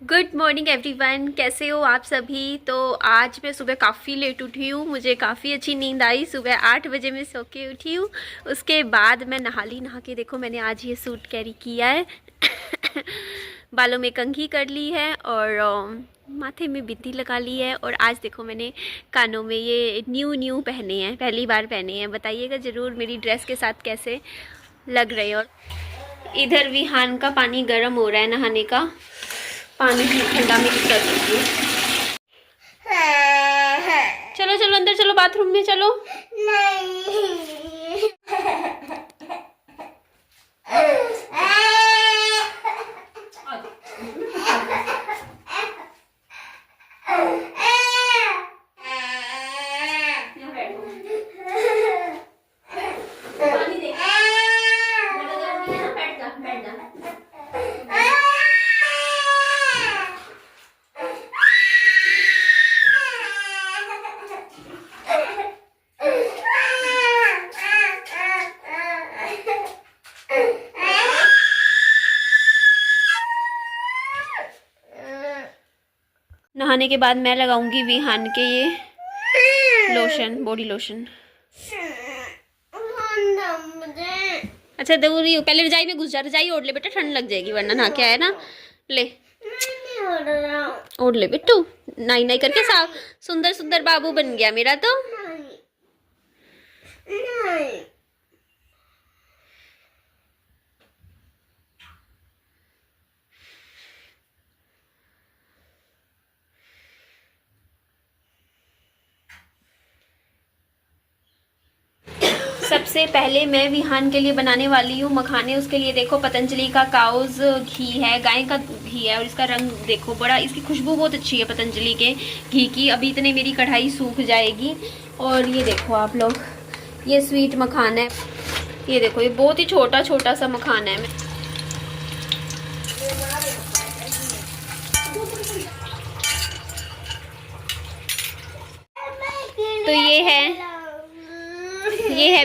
Good morning everyone, कैसे हो आप सभी। तो आज मैं सुबह काफ़ी लेट उठी हूँ, मुझे काफ़ी अच्छी नींद आई। सुबह 8 बजे मैं सो के उठी हूँ। उसके बाद मैं नहा के देखो मैंने आज ये सूट कैरी किया है बालों में कंघी कर ली है और माथे में बिंदी लगा ली है। और आज देखो मैंने कानों में ये न्यू पहने हैं, पहली बार पहने हैं। बताइएगा ज़रूर मेरी ड्रेस के साथ कैसे लग रहे हैं। और इधर विहान का पानी गर्म हो रहा है, नहाने का पानी भी ठंडा मिक्स कर दीजिए। चलो चलो अंदर चलो, बाथरूम में चलो। नहीं। नहाने के बाद मैं लगाऊंगी विहान के ये लोशन, बॉडी लोशन। अच्छा दो रही हो, पहले रजाई में घुस जा, रजाई ओढ़ ले बेटा, ठंड लग जाएगी वरना नहा के आया ना। ले ओढ़ ले बिट्टू, नाई नाई करके साफ सुंदर सुंदर बाबू बन गया मेरा तो। नहीं। सबसे पहले मैं विहान के लिए बनाने वाली हूँ मखाने। उसके लिए देखो पतंजलि का काउज घी है, गाय का घी है। और इसका रंग देखो बड़ा, इसकी खुशबू बहुत अच्छी है पतंजलि के घी की। अभी इतने मेरी कढ़ाई सूख जाएगी। और ये देखो आप लोग, ये स्वीट मखान है। ये देखो ये बहुत ही छोटा छोटा सा मखान है। तो ये है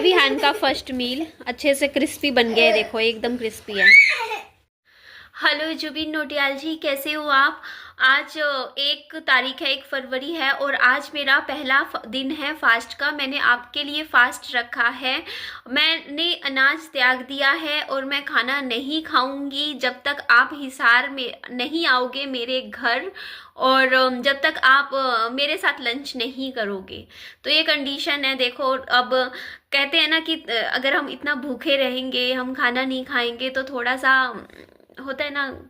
विहान का फर्स्ट मील। अच्छे से क्रिस्पी बन गया है, देखो एकदम क्रिस्पी है। हेलो जुबिन नोटियाल जी, कैसे हो आप। आज 1 तारीख है, 1 फरवरी है और आज मेरा पहला दिन है फास्ट का। मैंने आपके लिए फास्ट रखा है। मैंने अनाज त्याग दिया है और मैं खाना नहीं खाऊंगी जब तक आप हिसार में नहीं आओगे मेरे घर, और जब तक आप मेरे साथ लंच नहीं करोगे। तो ये कंडीशन है। देखो अब कहते हैं ना कि अगर हम इतना भूखे रहेंगे, हम खाना नहीं खाएंगे, तो थोड़ा सा होता है ना,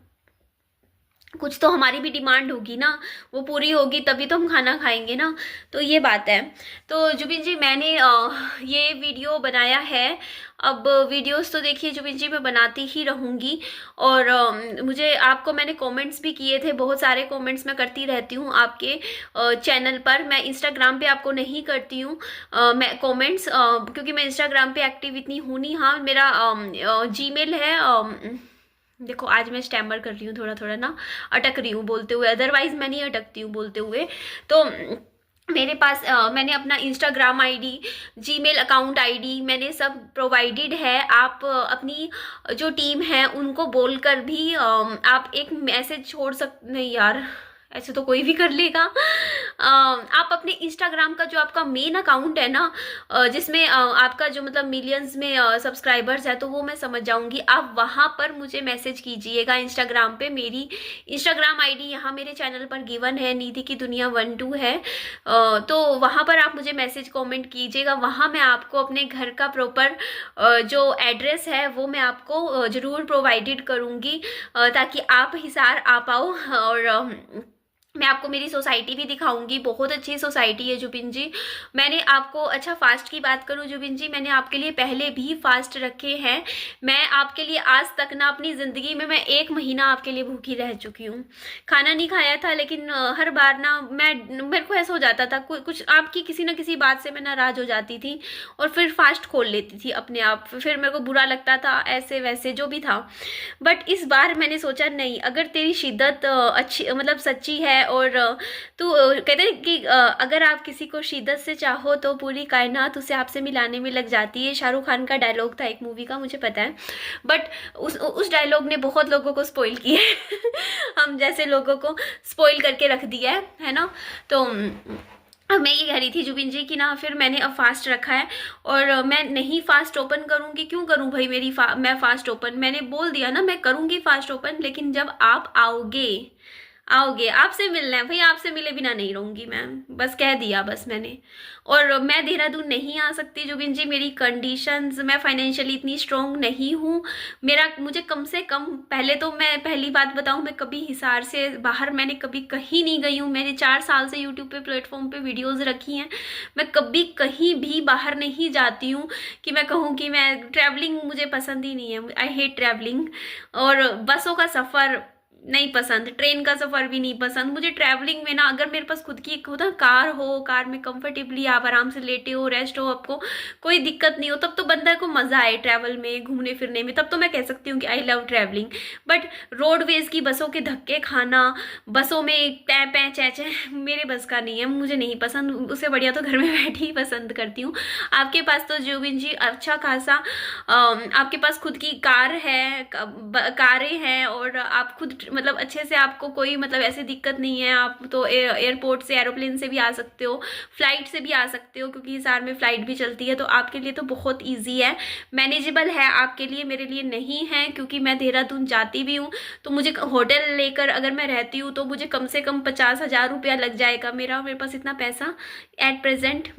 कुछ तो हमारी भी डिमांड होगी ना, वो पूरी होगी तभी तो हम खाना खाएंगे ना। तो ये बात है। तो जुबिन जी मैंने ये वीडियो बनाया है। अब वीडियोस तो देखिए जुबिन जी मैं बनाती ही रहूँगी। और मुझे आपको मैंने कमेंट्स भी किए थे, बहुत सारे कमेंट्स मैं करती रहती हूँ आपके चैनल पर। मैं इंस्टाग्राम पे आपको नहीं करती हूँ मैं कमेंट्स, क्योंकि मैं इंस्टाग्राम पे एक्टिव इतनी हूँ नहीं। हाँ मेरा जीमेल है, देखो आज मैं स्टैमर कर रही हूँ, थोड़ा थोड़ा ना अटक रही हूँ बोलते हुए, अदरवाइज मैं नहीं अटकती हूँ बोलते हुए। तो मेरे पास मैंने अपना Instagram ID, Gmail account ID मैंने सब प्रोवाइडेड है। आप अपनी जो टीम है उनको बोलकर भी आप एक मैसेज छोड़ सकते। नहीं यार, ऐसे तो कोई भी कर लेगा। आप अपने इंस्टाग्राम का जो आपका मेन अकाउंट है ना, जिसमें आपका जो मतलब मिलियंस में सब्सक्राइबर्स है, तो वो मैं समझ जाऊंगी। आप वहां पर मुझे मैसेज कीजिएगा इंस्टाग्राम पे। मेरी इंस्टाग्राम आईडी यहाँ मेरे चैनल पर गिवन है, निधि की दुनिया 1-2 है। तो वहां पर आप मुझे मैसेज कमेंट कीजिएगा। वहां मैं आपको अपने घर का प्रॉपर जो एड्रेस है वो मैं आपको ज़रूर प्रोवाइडेड करूँगी, ताकि आप हिसार आ पाओ। और मैं आपको मेरी सोसाइटी भी दिखाऊंगी, बहुत अच्छी सोसाइटी है जुबिन जी। मैंने आपको, अच्छा फास्ट की बात करूं जुबिन जी, मैंने आपके लिए पहले भी फास्ट रखे हैं। मैं आपके लिए आज तक ना अपनी ज़िंदगी में मैं 1 महीना आपके लिए भूखी रह चुकी हूँ। खाना नहीं खाया था, लेकिन हर बार ना मेरे को ऐसा हो जाता था, कुछ आपकी किसी ना किसी बात से मैं नाराज़ हो जाती थी और फिर फास्ट खोल लेती थी अपने आप। फिर मेरे को बुरा लगता था, ऐसे वैसे जो भी था। बट इस बार मैंने सोचा नहीं, अगर तेरी शिद्दत अच्छी मतलब सच्ची है और तू कहते हैं कि अगर आप किसी को शिद्दत से चाहो तो पूरी कायनात उसे आपसे मिलाने में लग जाती है। शाहरुख खान का डायलॉग था एक मूवी का, मुझे पता है, बट उस डायलॉग ने बहुत लोगों को स्पॉइल किया है हम जैसे लोगों को स्पॉइल करके रख दिया है ना। तो अब मैं ये कह रही थी जुबिन जी कि ना फिर मैंने अब फास्ट रखा है और मैं नहीं फास्ट ओपन करूँगी। क्यों करूँ भाई मैं फास्ट ओपन, मैंने बोल दिया ना मैं करूँगी फास्ट ओपन, लेकिन जब आप आओगे आपसे मिलना है भाई, आपसे मिले बिना नहीं रहूँगी मैं, बस कह दिया बस मैंने। और मैं देहरादून नहीं आ सकती जुबिन जी, मेरी कंडीशंस, मैं फाइनेंशियली इतनी स्ट्रॉन्ग नहीं हूँ। मुझे कम से कम, पहले तो मैं पहली बात बताऊँ, मैं कभी हिसार से बाहर मैंने कभी कहीं नहीं गई हूँ। मैंने 4 साल से यूट्यूब पे प्लेटफॉर्म पे वीडियोज़ रखी हैं, मैं कभी कहीं भी बाहर नहीं जाती हूँ कि मैं कहूँ कि मैं ट्रैवलिंग मुझे पसंद ही नहीं है। आई हेट ट्रैवलिंग, और बसों का सफ़र नहीं पसंद, ट्रेन का सफ़र भी नहीं पसंद मुझे। ट्रैवलिंग में ना अगर मेरे पास खुद की एक होता कार हो, कार में कंफर्टेबली आप आराम से लेटे हो, रेस्ट हो, आपको कोई दिक्कत नहीं हो, तब तो बंदा को मज़ा आए ट्रैवल में, घूमने फिरने में, तब तो मैं कह सकती हूँ कि I love travelling. But roadways की बसों के धक्के खाना, बसों में पै पै चै चै, मेरे बस का नहीं है, मुझे नहीं पसंद। उससे बढ़िया तो घर में बैठी ही पसंद करती हूँ। आपके पास तो जुबिन जी अच्छा खासा आपके पास खुद की कार है, कारें हैं, और आप खुद मतलब अच्छे से, आपको कोई मतलब ऐसी दिक्कत नहीं है। आप तो एयरपोर्ट से, एरोप्लेन से भी आ सकते हो, फ्लाइट से भी आ सकते हो, क्योंकि हिसार में फ़्लाइट भी चलती है, तो आपके लिए तो बहुत ईजी है, मैनेजेबल है आपके लिए। मेरे लिए नहीं है, क्योंकि मैं देहरादून जाती भी हूँ तो मुझे होटल लेकर अगर मैं रहती हूँ तो मुझे कम से कम 50,000 रुपया लग जाएगा। मेरे पास इतना पैसा एट प्रेजेंट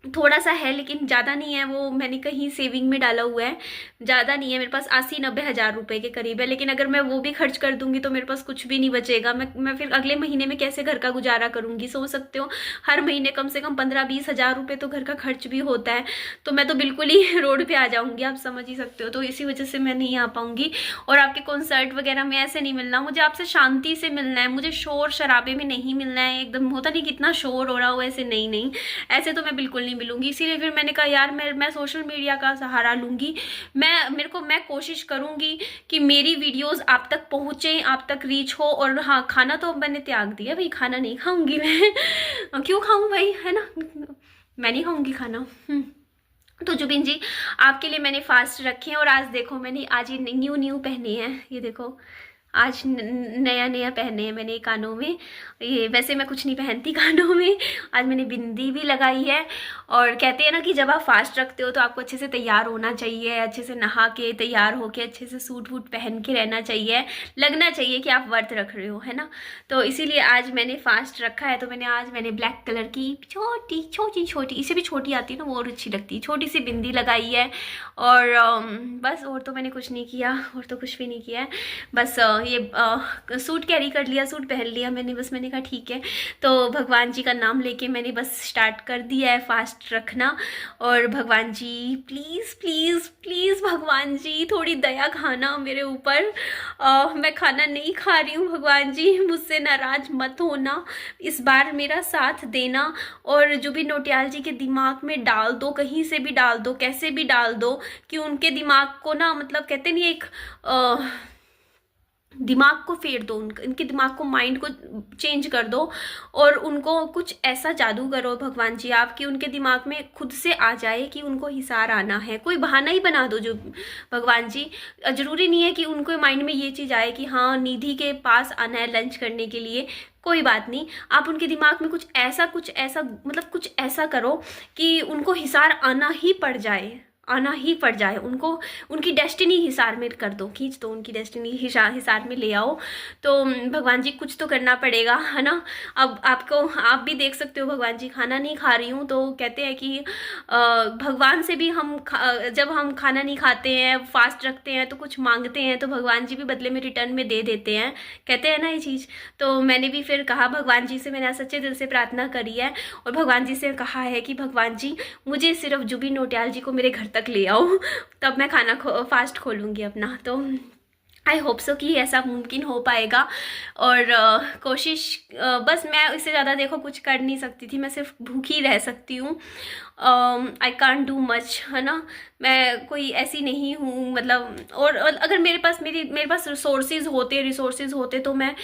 थोड़ा सा है, लेकिन ज़्यादा नहीं है, वो मैंने कहीं सेविंग में डाला हुआ है, ज़्यादा नहीं है। मेरे पास 80-90 हज़ार रुपये के करीब है, लेकिन अगर मैं वो भी खर्च कर दूंगी तो मेरे पास कुछ भी नहीं बचेगा। मैं फिर अगले महीने में कैसे घर का गुजारा करूंगी, सोच सकते हो। हर महीने कम से कम 15-20 हज़ार रुपये तो घर का खर्च भी होता है, तो मैं तो बिल्कुल ही रोड पर आ जाऊँगी, आप समझ ही सकते हो। तो इसी वजह से मैं नहीं आ पाऊँगी। और आपके कॉन्सर्ट वगैरह में ऐसे नहीं मिलना, मुझे आपसे शांति से मिलना है, मुझे शोर शराबे में नहीं मिलना है। एकदम होता नहीं कितना शोर हो रहा हो, ऐसे नहीं, ऐसे तो मैं बिल्कुल नहीं मिलूंगी। इसीलिए फिर मैंने कहा यार मैं सोशल मीडिया का सहारा लूंगी। मैं कोशिश करूंगी कि मेरी वीडियोस आप तक पहुंचे, आप तक रीच हो। और हाँ, खाना तो मैंने त्याग दिया भाई, खाना नहीं खाऊंगी मैं क्यों खाऊं भाई, है ना, मैं नहीं खाऊंगी खाना। तो जुबिन जी आपके लिए मैंने फास्ट रखे हैं। और आज देखो मैंने आज ये न्यू पहने हैं, ये देखो आज नया पहने हैं मैंने कानों में। ये वैसे मैं कुछ नहीं पहनती कानों में, आज मैंने बिंदी भी लगाई है। और कहते हैं ना कि जब आप फास्ट रखते हो तो आपको अच्छे से तैयार होना चाहिए, अच्छे से नहा के तैयार होके अच्छे से सूट वूट पहन के रहना चाहिए, लगना चाहिए कि आप व्रत रख रहे हो, है ना। तो इसीलिए आज मैंने फास्ट रखा है। तो मैंने ब्लैक कलर की छोटी, इससे भी छोटी आती है ना, वो और अच्छी लगती है, छोटी सी बिंदी लगाई है। और बस, और तो मैंने कुछ नहीं किया, और तो कुछ भी नहीं किया है। बस ये सूट कैरी कर लिया, सूट पहन लिया मैंने, बस मैंने कहा ठीक है। तो भगवान जी का नाम लेके मैंने बस स्टार्ट कर दिया है फास्ट रखना। और भगवान जी प्लीज़ प्लीज़ प्लीज़, भगवान जी थोड़ी दया खाना मेरे ऊपर। मैं खाना नहीं खा रही हूँ, भगवान जी मुझसे नाराज मत होना, इस बार मेरा साथ देना। और जुबिन नौटियाल जी के दिमाग में डाल दो, कहीं से भी डाल दो, कैसे भी डाल दो, कि उनके दिमाग को ना, मतलब कहते नहीं, एक दिमाग को फेर दो, इनके दिमाग को, माइंड को चेंज कर दो। और उनको कुछ ऐसा जादू करो भगवान जी आप, कि उनके दिमाग में खुद से आ जाए कि उनको हिसार आना है। कोई बहाना ही बना दो जो भगवान जी, जरूरी नहीं है कि उनको माइंड में ये चीज़ आए कि हाँ निधि के पास आना है लंच करने के लिए, कोई बात नहीं। आप उनके दिमाग में कुछ ऐसा मतलब कुछ ऐसा करो कि उनको हिसार आना ही पड़ जाए, उनको उनकी डेस्टिनी हिसार में कर दो, खींच दो उनकी डेस्टिनी हिसार में ले आओ। तो भगवान जी कुछ तो करना पड़ेगा, है ना। अब आप भी देख सकते हो भगवान जी, खाना नहीं खा रही हूँ तो कहते हैं कि भगवान से भी हम जब हम खाना नहीं खाते हैं, फास्ट रखते हैं, तो कुछ मांगते हैं तो भगवान जी भी बदले में रिटर्न में दे देते हैं, कहते हैं ना ये चीज़। तो मैंने भी फिर कहा भगवान जी से, मैंने सच्चे दिल से प्रार्थना करी है और भगवान जी से कहा है कि भगवान जी मुझे सिर्फ जुबिन नौटियाल जी को मेरे घर तक ले आओ, तब मैं खाना फास्ट खोलूँगी अपना। तो आई होप सो कि ऐसा मुमकिन हो पाएगा। और कोशिश बस, मैं इससे ज़्यादा देखो कुछ कर नहीं सकती थी, मैं सिर्फ भूखी रह सकती हूँ। आई कांट डू मच, है ना। मैं कोई ऐसी नहीं हूँ मतलब, और अगर मेरे पास रिसोर्सेज होते तो मैं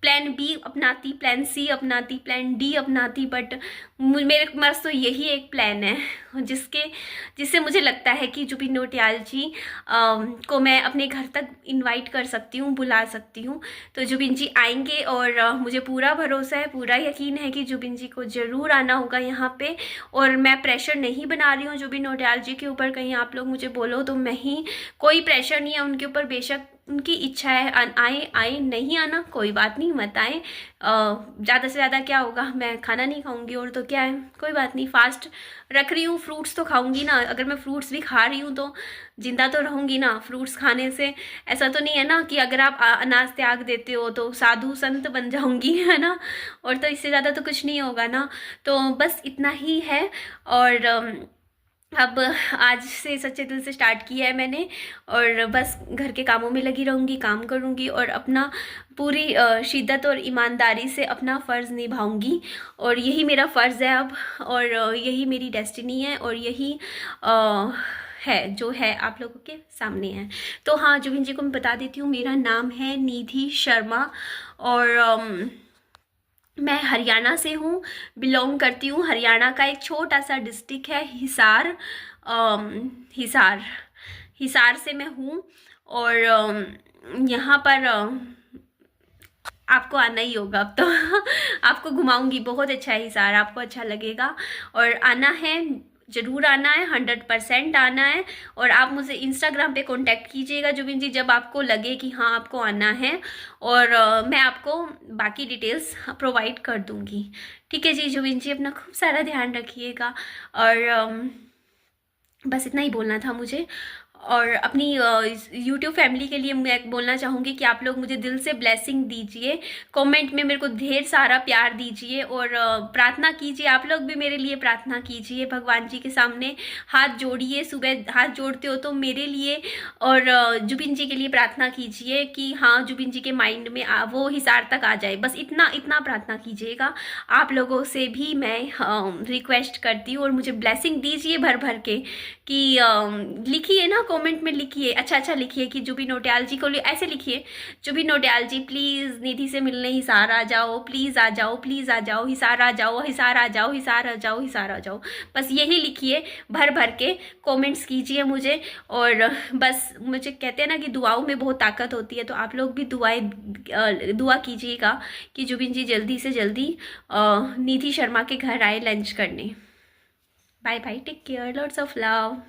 प्लान बी अपनाती, प्लान सी अपनाती, प्लान डी अपनाती, बट मेरे पास तो यही एक प्लान है जिससे मुझे लगता है कि जुबिन नौटियाल जी को मैं अपने घर तक इनवाइट कर सकती हूँ, बुला सकती हूँ। तो जुबिन जी आएंगे और मुझे पूरा भरोसा है, पूरा यकीन है कि जुबिन जी को ज़रूर आना होगा यहाँ पे। और मैं प्रेशर नहीं बना रही हूँ जुबिन नौटियाल जी के ऊपर, कहीं आप लोग मुझे बोलो तो मैं ही, कोई प्रेशर नहीं है उनके ऊपर। बेशक उनकी इच्छा है आए आए, नहीं आना कोई बात नहीं, मत आए। ज़्यादा से ज़्यादा क्या होगा, मैं खाना नहीं खाऊंगी और तो क्या है, कोई बात नहीं। फास्ट रख रही हूँ, फ्रूट्स तो खाऊंगी ना। अगर मैं फ्रूट्स भी खा रही हूँ तो जिंदा तो रहूंगी ना। फ्रूट्स खाने से ऐसा तो नहीं है ना कि अगर आप अनाज त्याग देते हो तो साधु संत बन जाऊंगी, है ना। और तो इससे ज़्यादा तो कुछ नहीं होगा ना। तो बस इतना ही है। और अब आज से सच्चे दिल से स्टार्ट किया है मैंने, और बस घर के कामों में लगी रहूँगी, काम करूँगी और अपना पूरी शिद्दत और ईमानदारी से अपना फ़र्ज़ निभाऊँगी। और यही मेरा फ़र्ज़ है अब, और यही मेरी डेस्टिनी है, और यही है जो है आप लोगों के सामने है। तो हाँ, जुबिन जी को मैं बता देती हूँ, मेरा नाम है निधि शर्मा, और मैं हरियाणा से हूँ, बिलोंग करती हूँ। हरियाणा का एक छोटा सा डिस्ट्रिक्ट है हिसार। हिसार हिसार से मैं हूँ। और यहाँ पर आपको आना ही होगा अब तो। आपको घुमाऊंगी, बहुत अच्छा है हिसार, आपको अच्छा लगेगा। और आना है, ज़रूर आना है, 100% आना है। और आप मुझे इंस्टाग्राम पे कांटेक्ट कीजिएगा जुबिन जी, जब आपको लगे कि हाँ आपको आना है, और मैं आपको बाकी डिटेल्स प्रोवाइड कर दूँगी। ठीक है जी जुबिन जी, अपना खूब सारा ध्यान रखिएगा। और बस इतना ही बोलना था मुझे। और अपनी यूट्यूब फैमिली के लिए मैं बोलना चाहूँगी कि आप लोग मुझे दिल से ब्लेसिंग दीजिए, कमेंट में मेरे को ढेर सारा प्यार दीजिए, और प्रार्थना कीजिए। आप लोग भी मेरे लिए प्रार्थना कीजिए, भगवान जी के सामने हाथ जोड़िए, सुबह हाथ जोड़ते हो तो मेरे लिए और जुबिन जी के लिए प्रार्थना कीजिए कि हाँ जुबिन जी के माइंड में वो हिसार तक आ जाए। बस इतना इतना प्रार्थना कीजिएगा। आप लोगों से भी मैं रिक्वेस्ट करती हूँ, और मुझे ब्लेसिंग दीजिए भर भर के कि लिखिए ना, कमेंट में लिखिए, अच्छा अच्छा लिखिए कि जुबिन नौटियाल जी को ऐसे लिखिए, जुबिन नौटियाल जी प्लीज़ निधि से मिलने हिसार आ जाओ, प्लीज़ आ जाओ, प्लीज़ आ जाओ, हिसार आ जाओ, हिसार आ जाओ, हिसार आ जाओ, हिसार आ जाओ। बस यही लिखिए, भर भर के कमेंट्स कीजिए मुझे। और बस मुझे कहते हैं ना कि दुआओं में बहुत ताकत होती है, तो आप लोग भी दुआ कीजिएगा कि जुबिन जी जल्दी से जल्दी निधि शर्मा के घर आए लंच करने। Bye bye, take care, lots of love.